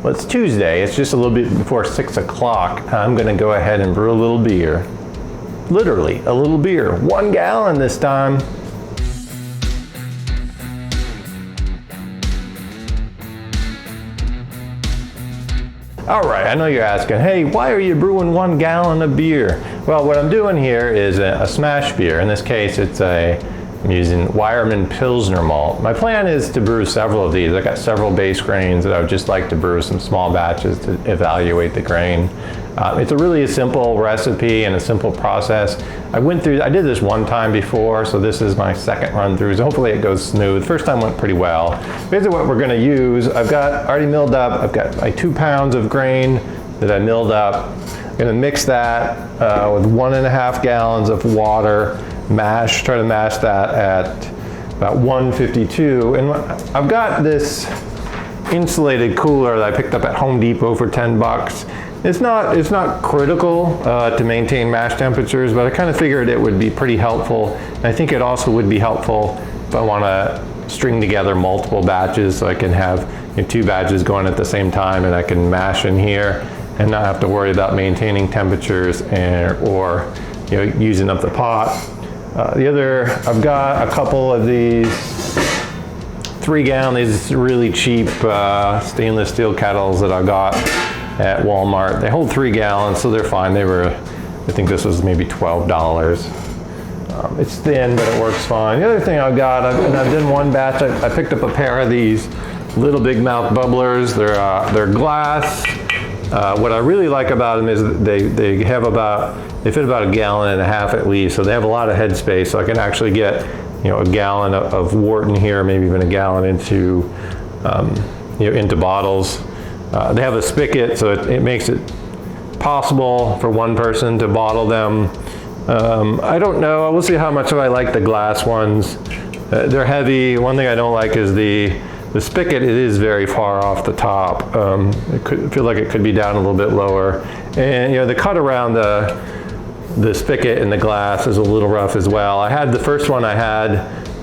Well, it's Tuesday. It's just a little bit before 6 o'clock. I'm going to go ahead and brew a little beer. Literally, a little beer. 1 gallon this time. All right, I know you're asking, hey, why are you brewing 1 gallon of beer? Well, what I'm doing here is a smash beer. In this case, I'm using Weyermann Pilsner malt. My plan is to brew several of these. I got several base grains that I would just like to brew some small batches to evaluate the grain. It's a really simple recipe and a simple process. I did this one time before, so this is my second run through. So hopefully it goes smooth. First time went pretty well. Basically what we're gonna use, I've got already milled up, I've got like 2 pounds of grain that I milled up. I'm gonna mix that with 1.5 gallons of water, try to mash that at about 152. And I've got this insulated cooler that I picked up at Home Depot for 10 bucks. It's not critical to maintain mash temperatures, but I kind of figured it would be pretty helpful. And I think it also would be helpful if I want to string together multiple batches, so I can have 2 batches going at the same time, and I can mash in here and not have to worry about maintaining temperatures or using up the pot. I've got a couple of these 3 gallon, these really cheap stainless steel kettles that I got at Walmart. They hold 3 gallons, so they're fine. I think this was maybe $12. It's thin, but it works fine. The other thing I've done one batch, I picked up a pair of these little big mouth bubblers. They're glass. What I really like about them is they fit about 1.5 gallons at least, so they have a lot of head space, so I can actually get a gallon of wort in here, maybe even a gallon into bottles. They have a spigot, so it makes it possible for one person to bottle them. I don't know, we'll see how much I like the glass ones. They're heavy. One thing I don't like is the spigot. It is very far off the top. I feel like it could be down a little bit lower. And the cut around the spigot in the glass is a little rough as well. The first one I had,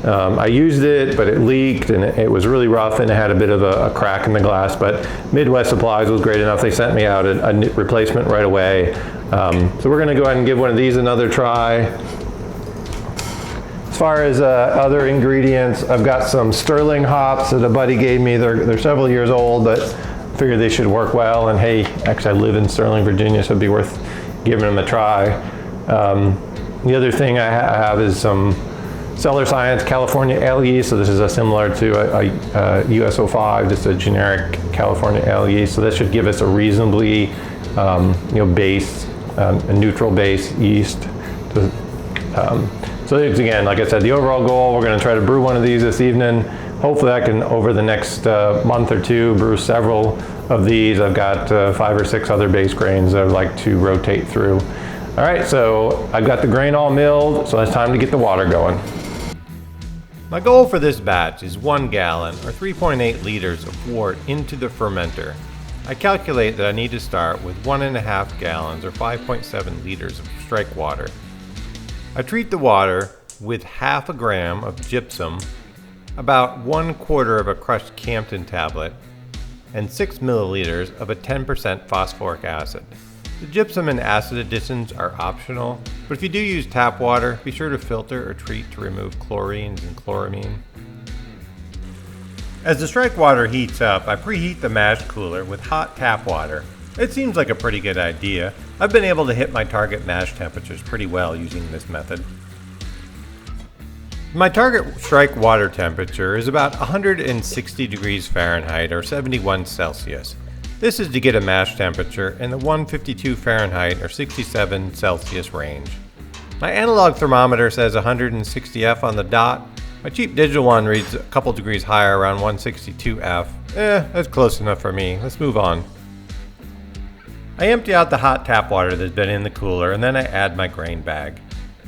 I used it, but it leaked and it was really rough and it had a bit of a crack in the glass, but Midwest Supplies was great enough. They sent me out a replacement right away. So we're gonna go ahead and give one of these another try. As far as other ingredients, I've got some sterling hops that a buddy gave me. They're several years old, but I figured they should work well. And hey, actually I live in Sterling, Virginia, so it'd be worth giving them a try. The other thing I have is some Cellar Science California Ale yeast. So this is similar to a US-05, just a generic California Ale yeast. So this should give us a reasonably base, a neutral base yeast. So again, like I said, the overall goal, we're going to try to brew one of these this evening. Hopefully I can, over the next month or two, brew several of these. I've got 5 or 6 other base grains that I'd like to rotate through. All right, so I've got the grain all milled, so it's time to get the water going. My goal for this batch is 1 gallon or 3.8 liters of wort into the fermenter. I calculate that I need to start with 1.5 gallons or 5.7 liters of strike water. I treat the water with 0.5 gram of gypsum, about 1/4 of a crushed Campton tablet, and 6 milliliters of a 10% phosphoric acid. The gypsum and acid additions are optional, but if you do use tap water, be sure to filter or treat to remove chlorines and chloramine. As the strike water heats up, I preheat the mash cooler with hot tap water. It seems like a pretty good idea. I've been able to hit my target mash temperatures pretty well using this method. My target strike water temperature is about 160 degrees Fahrenheit or 71 Celsius. This is to get a mash temperature in the 152 Fahrenheit or 67 Celsius range. My analog thermometer says 160 F on the dot. My cheap digital one reads a couple degrees higher, around 162 F. That's close enough for me. Let's move on. I empty out the hot tap water that's been in the cooler, and then I add my grain bag.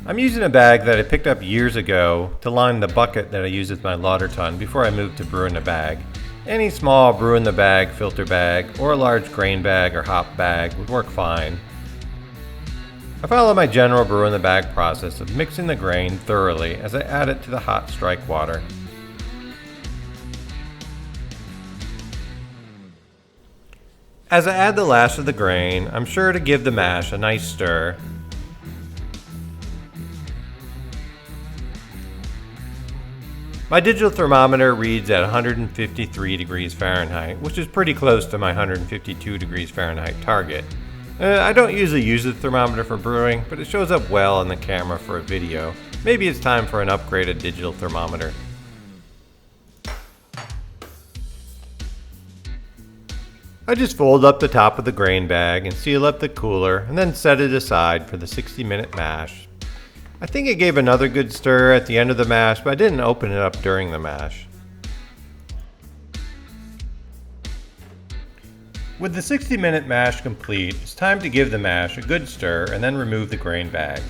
I'm using a bag that I picked up years ago to line the bucket that I use as my lauter tun before I moved to brew in a bag. Any small brew in the bag, filter bag, or a large grain bag or hop bag would work fine. I follow my general brew in the bag process of mixing the grain thoroughly as I add it to the hot strike water. As I add the last of the grain, I'm sure to give the mash a nice stir. My digital thermometer reads at 153 degrees Fahrenheit, which is pretty close to my 152 degrees Fahrenheit target. I don't usually use the thermometer for brewing, but it shows up well on the camera for a video. Maybe it's time for an upgraded digital thermometer. I just fold up the top of the grain bag and seal up the cooler and then set it aside for the 60-minute mash. I think I gave another good stir at the end of the mash, but I didn't open it up during the mash. With the 60-minute mash complete, it's time to give the mash a good stir and then remove the grain bag.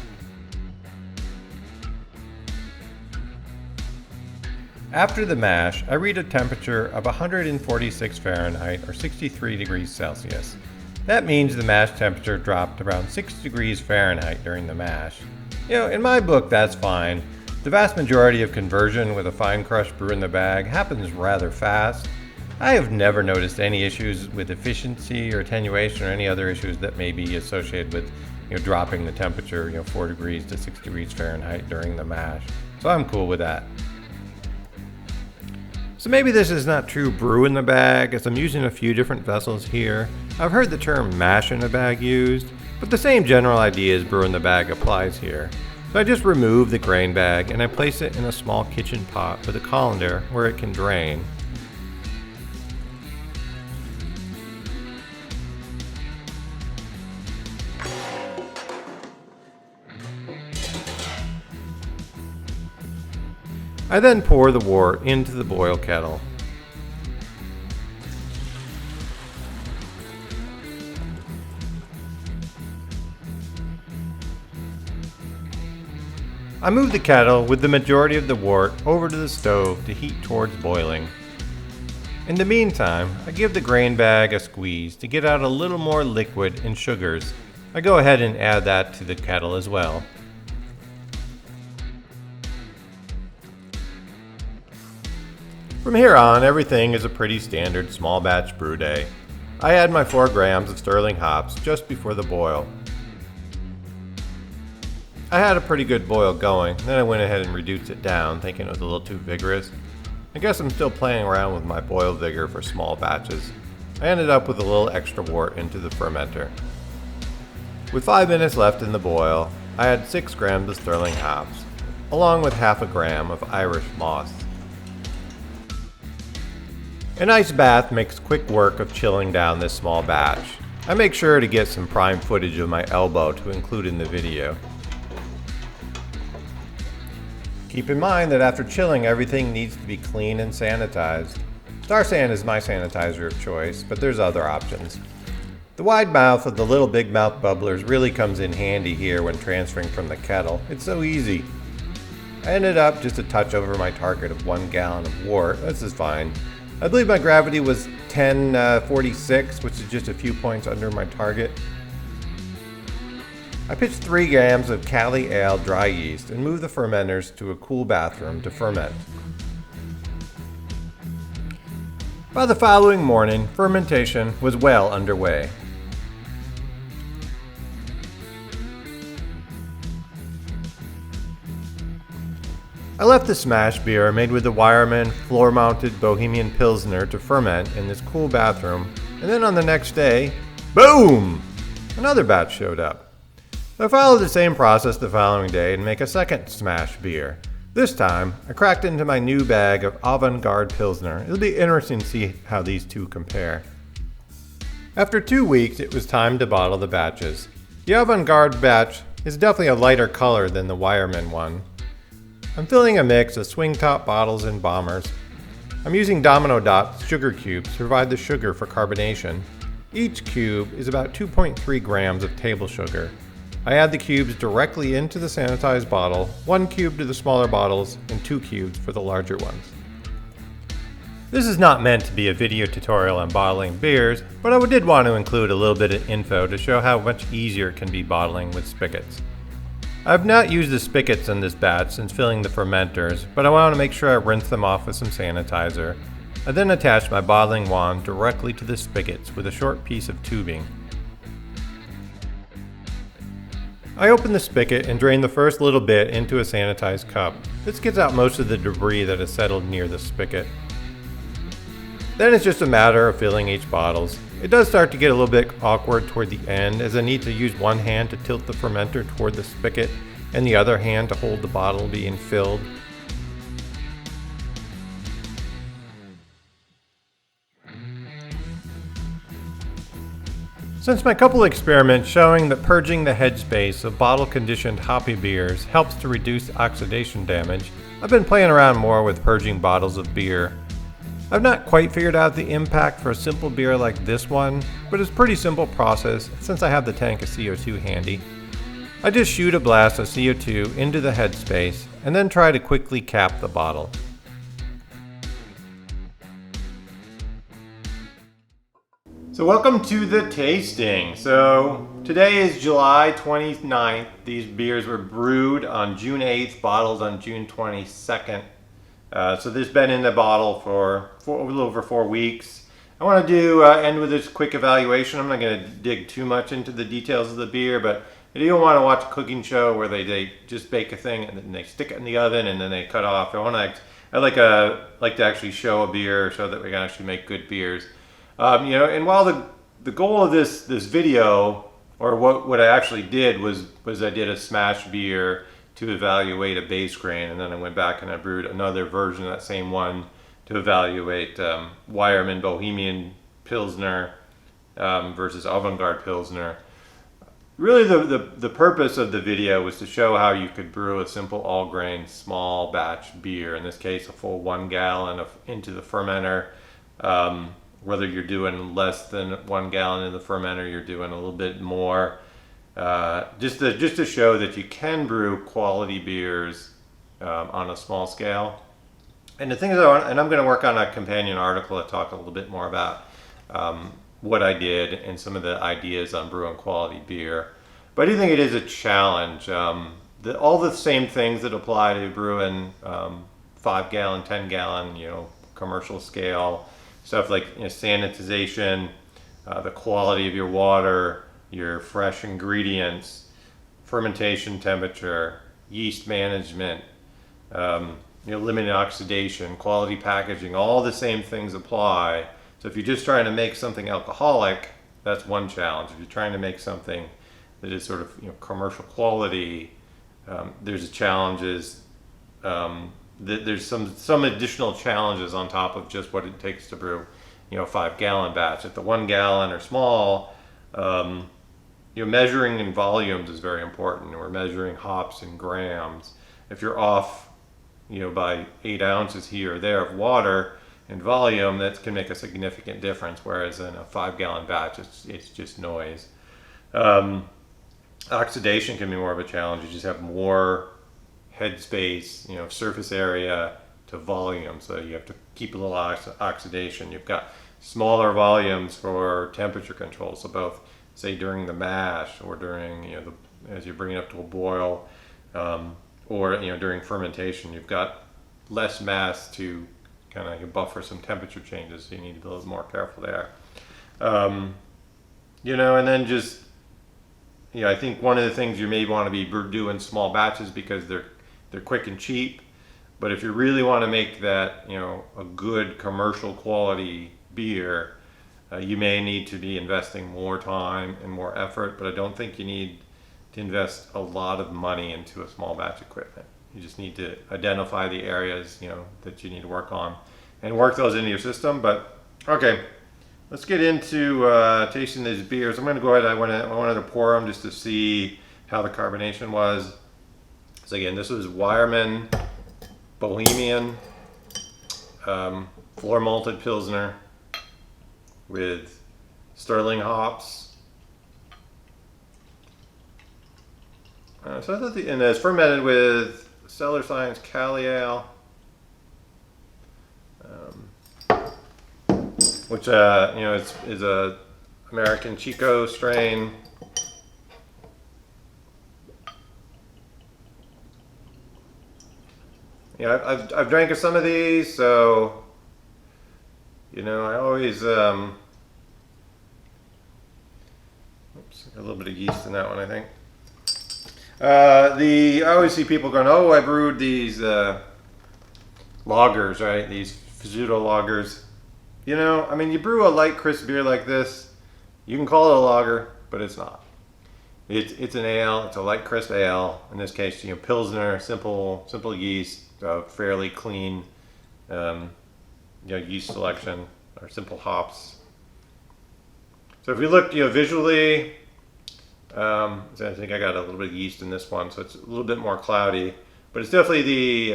After the mash, I read a temperature of 146 Fahrenheit or 63 degrees Celsius. That means the mash temperature dropped around 6 degrees Fahrenheit during the mash. In my book, that's fine. The vast majority of conversion with a fine crush brew in the bag happens rather fast. I have never noticed any issues with efficiency or attenuation or any other issues that may be associated with dropping the temperature 4 degrees to 6 degrees Fahrenheit during the mash. So I'm cool with that. So maybe this is not true brew in the bag, as I'm using a few different vessels here. I've heard the term mash in a bag used, but the same general idea as brew in the bag applies here. So I just remove the grain bag and I place it in a small kitchen pot with a colander where it can drain. I then pour the wort into the boil kettle. I move the kettle with the majority of the wort over to the stove to heat towards boiling. In the meantime, I give the grain bag a squeeze to get out a little more liquid and sugars. I go ahead and add that to the kettle as well. From here on, everything is a pretty standard small batch brew day. I add my 4 grams of sterling hops just before the boil. I had a pretty good boil going, then I went ahead and reduced it down, thinking it was a little too vigorous. I guess I'm still playing around with my boil vigor for small batches. I ended up with a little extra wort into the fermenter. With 5 minutes left in the boil, I add 6 grams of sterling hops, along with half a gram of Irish moss. An ice bath makes quick work of chilling down this small batch. I make sure to get some prime footage of my elbow to include in the video. Keep in mind that after chilling, everything needs to be clean and sanitized. Star San is my sanitizer of choice, but there's other options. The wide mouth of the little big mouth bubblers really comes in handy here when transferring from the kettle. It's so easy. I ended up just a touch over my target of 1 gallon of wort. This is fine. I believe my gravity was 1046, which is just a few points under my target. I pitched 3 grams of Cali Ale dry yeast and moved the fermenters to a cool bathroom to ferment. By the following morning, fermentation was well underway. I left the smash beer made with the Weyermann floor-mounted Bohemian Pilsner to ferment in this cool bathroom, and then on the next day, boom! Another batch showed up. So I followed the same process the following day and make a second smash beer. This time, I cracked into my new bag of Avangard Pilsner. It'll be interesting to see how these two compare. After 2 weeks, it was time to bottle the batches. The Avangard batch is definitely a lighter color than the Weyermann one. I'm filling a mix of swing top bottles and bombers. I'm using Domino Dot sugar cubes to provide the sugar for carbonation. Each cube is about 2.3 grams of table sugar. I add the cubes directly into the sanitized bottle, 1 cube to the smaller bottles, and 2 cubes for the larger ones. This is not meant to be a video tutorial on bottling beers, but I did want to include a little bit of info to show how much easier it can be bottling with spigots. I've not used the spigots in this batch since filling the fermenters, but I want to make sure I rinse them off with some sanitizer. I then attached my bottling wand directly to the spigots with a short piece of tubing. I opened the spigot and drained the first little bit into a sanitized cup. This gets out most of the debris that has settled near the spigot. Then it's just a matter of filling each bottles. It does start to get a little bit awkward toward the end, as I need to use one hand to tilt the fermenter toward the spigot and the other hand to hold the bottle being filled. Since my couple experiments showing that purging the headspace of bottle-conditioned hoppy beers helps to reduce oxidation damage, I've been playing around more with purging bottles of beer. I've not quite figured out the impact for a simple beer like this one, but it's a pretty simple process since I have the tank of CO2 handy. I just shoot a blast of CO2 into the headspace and then try to quickly cap the bottle. So welcome to the tasting. So today is July 29th. These beers were brewed on June 8th, bottled on June 22nd. So this has been in the bottle for a little over 4 weeks. I want to end with this quick evaluation. I'm not going to dig too much into the details of the beer, but if you don't want to watch a cooking show where they just bake a thing and then they stick it in the oven and then they cut off, I like to actually show a beer so that we can actually make good beers. And while the goal of this video, or what I actually did was I did a smash beer to evaluate a base grain, and then I went back and I brewed another version of that same one to evaluate Weyermann Bohemian Pilsner versus Avangard Pilsner. Really, the purpose of the video was to show how you could brew a simple all-grain small batch beer. In this case, a full 1 gallon into the fermenter. Whether you're doing less than 1 gallon in the fermenter, you're doing a little bit more. Just to show that you can brew quality beers on a small scale. And the thing is, I'm going to work on a companion article to talk a little bit more about what I did and some of the ideas on brewing quality beer. But I do think it is a challenge. All the same things that apply to brewing 5 gallon, 10 gallon, commercial scale stuff like sanitization, the quality of your water, your fresh ingredients, fermentation temperature, yeast management, limited oxidation, quality packaging, all the same things apply. So if you're just trying to make something alcoholic, that's one challenge. If you're trying to make something that is sort of commercial quality, there's challenges. There's some additional challenges on top of just what it takes to brew, a 5 gallon batch. If the 1 gallon or small, measuring in volumes is very important. We're measuring hops in grams. If you're off, by 8 ounces here or there of water in volume, that can make a significant difference. Whereas in a 5 gallon batch, it's just noise. Oxidation can be more of a challenge. You just have more headspace, surface area to volume, so you have to keep a little oxidation. You've got smaller volumes for temperature control, so both say during the mash or during as you're bringing it up to a boil, or during fermentation, you've got less mass to kind of buffer some temperature changes, so you need to be a little more careful there. And then just I think one of the things you may want to be doing small batches because they're quick and cheap, but if you really want to make that a good commercial quality beer, you may need to be investing more time and more effort. But I don't think you need to invest a lot of money into a small batch equipment. You just need to identify the areas that you need to work on and work those into your system. But okay, let's get into tasting these beers. I'm going to go ahead. I wanted to pour them just to see how the carbonation was. So again, this was Weyermann Bohemian floor malted Pilsner with sterling hops. So I thought and it's fermented with Cellar Science Cali Ale, which is a American Chico strain. I've drank some of these, so You know, I always, oops, a little bit of yeast in that one, I think. I always see people going, oh, I brewed these lagers, right? These pseudo lagers. You know, I mean, you brew a light, crisp beer like this, you can call it a lager, but it's not. It's an ale. It's a light, crisp ale. In this case, you know, Pilsner, simple yeast, fairly clean, you know, yeast selection or simple hops. So if you look, you know, visually, so I think I got a little bit of yeast in this one, so it's a little bit more cloudy, but it's definitely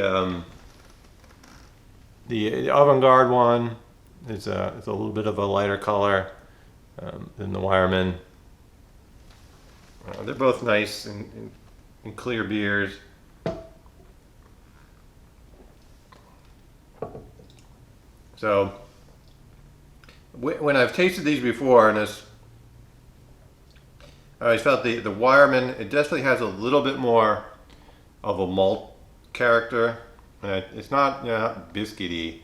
the Avangard one. It's a little bit of a lighter color than the Weyermann. They're both nice and clear beers. So when I've tasted these before, and this, I always felt the Weyermann, it definitely has a little bit more of a malt character. And it's not, you know, not biscuity.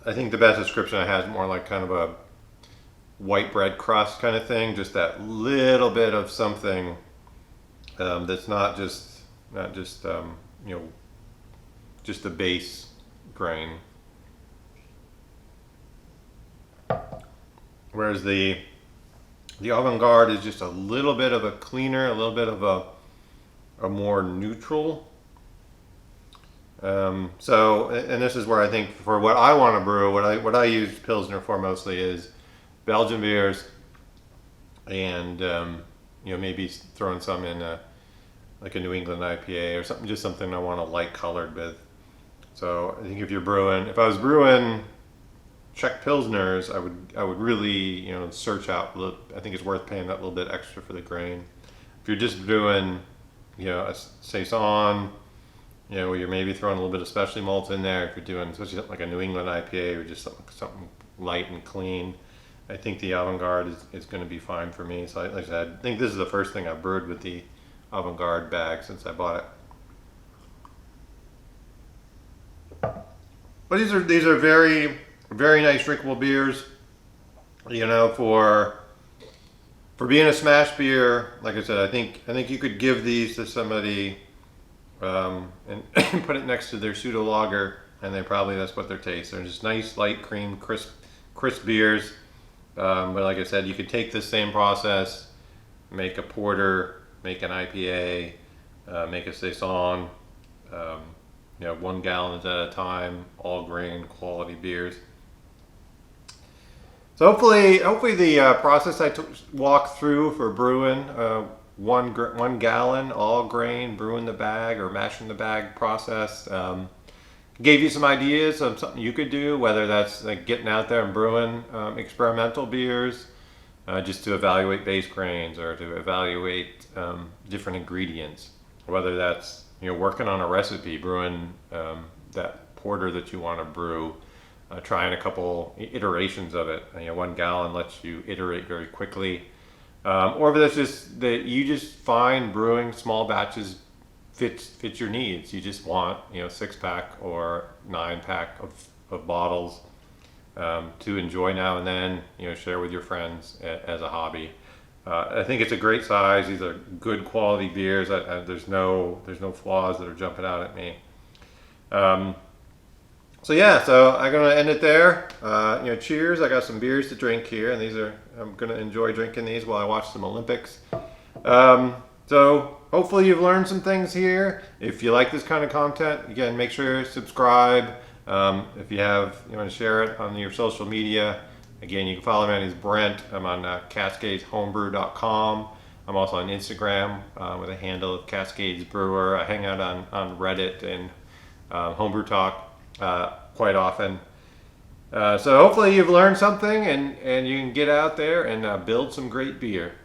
I think the best description I have is more like kind of a white bread crust kind of thing, just that little bit of something that's not just you know, just the base grain. Whereas the Avangard is just a little bit of a cleaner, a little bit of a more neutral. So, and this is where I think for what I want to brew, what I use Pilsner for mostly is Belgian beers, and you know, maybe throwing some in like a New England IPA or something, just something I want a light colored with. So I think if I was brewing Czech Pilsners, I would really, you know, search out. I think it's worth paying that little bit extra for the grain. If you're just doing, you know, a saison, you know, you're maybe throwing a little bit of specialty malts in there. If you're doing, especially something like a New England IPA or just something light and clean, I think the Avangard is going to be fine for me. So like I said, I think this is the first thing I brewed with the Avangard bag since I bought it. But these are very, very nice drinkable beers. You know, for being a smash beer, like I said, I think you could give these to somebody and put it next to their pseudo lager, and that's what their taste. They're just nice, light, cream, crisp beers. But like I said, you could take this same process, make a porter, make an IPA, make a saison, you know, 1 gallon at a time, all grain quality beers. So hopefully the process I walked through for brewing 1 gallon all grain, brewing the bag or mashing the bag process, gave you some ideas of something you could do, whether that's like getting out there and brewing experimental beers, just to evaluate base grains or to evaluate different ingredients, whether that's, you know, working on a recipe, brewing that porter that you want to brew, trying a couple iterations of it. You know, 1 gallon lets you iterate very quickly. Or if that's just that you just find brewing small batches fits your needs. You just want, you know, 6-pack or 9-pack of bottles to enjoy now and then, you know, share with your friends as a hobby. I think it's a great size. These are good quality beers. There's no flaws that are jumping out at me. So yeah, so I'm gonna end it there. You know, cheers. I got some beers to drink here, and I'm gonna enjoy drinking these while I watch some Olympics. So hopefully you've learned some things here. If you like this kind of content, again, make sure you subscribe. If you want to share it on your social media, again, you can follow me. My name is Brent. I'm on CascadesHomebrew.com. I'm also on Instagram with a handle of Cascades Brewer. I hang out on Reddit and Homebrew Talk quite often. So hopefully you've learned something and you can get out there and build some great beer.